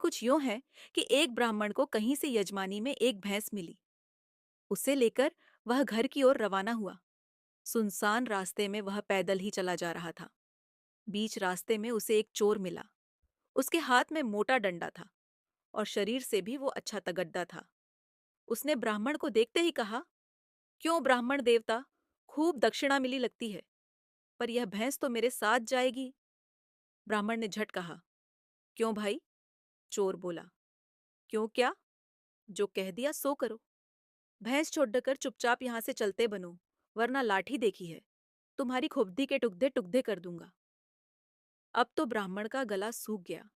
कुछ यूं है कि एक ब्राह्मण को कहीं से यजमानी में एक भैंस मिली। उसे लेकर वह घर की ओर रवाना हुआ। सुनसान रास्ते में वह पैदल ही चला जा रहा था। बीच रास्ते में उसे एक चोर मिला। उसके हाथ में मोटा डंडा था और शरीर से भी वो अच्छा तगड्डा था। उसने ब्राह्मण को देखते ही कहा, क्यों ब्राह्मण देवता, खूब दक्षिणा मिली लगती है, पर यह भैंस तो मेरे साथ जाएगी। ब्राह्मण ने झट कहा, क्यों भाई? चोर बोला, क्यों क्या? जो कह दिया सो करो। भैंस छोड़कर चुपचाप यहां से चलते बनो, वरना लाठी देखी है, तुम्हारी खुब्दी के टुकड़े टुकड़े कर दूंगा। अब तो ब्राह्मण का गला सूख गया।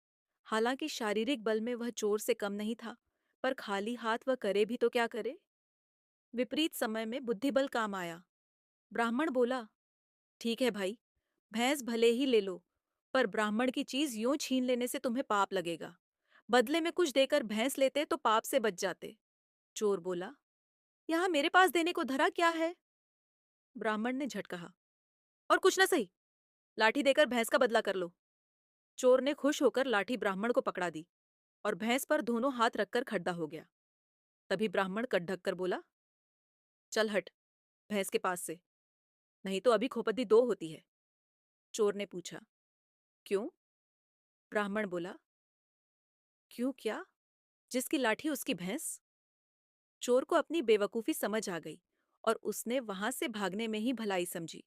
हालांकि शारीरिक बल में वह चोर से कम नहीं था, पर खाली हाथ वह करे भी तो क्या करे। विपरीत समय में बुद्धिबल काम आया। ब्राह्मण बोला, ठीक है भाई, भैंस भले ही ले लो, पर ब्राह्मण की चीज यूं छीन लेने से तुम्हें पाप लगेगा। बदले में कुछ देकर भैंस लेते तो पाप से बच जाते। चोर बोला, यहां मेरे पास देने को धरा क्या है? ब्राह्मण ने झट कहा, और कुछ ना सही, लाठी देकर भैंस का बदला कर लो। चोर ने खुश होकर लाठी ब्राह्मण को पकड़ा दी और भैंस पर दोनों हाथ रखकर खड़ा हो गया। तभी ब्राह्मण कट ढक कर बोला, चल हट भैंस के पास से, नहीं तो अभी खोपदी दो होती है। चोर ने पूछा, क्यों? ब्राह्मण बोला, क्यों क्या? जिसकी लाठी उसकी भैंस। चोर को अपनी बेवकूफी समझ आ गई और उसने वहां से भागने में ही भलाई समझी।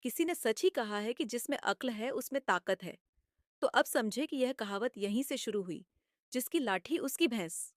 किसी ने सच ही कहा है कि जिसमें अक्ल है उसमें ताकत है। तो अब समझे कि यह कहावत यहीं से शुरू हुई, जिसकी लाठी उसकी भैंस।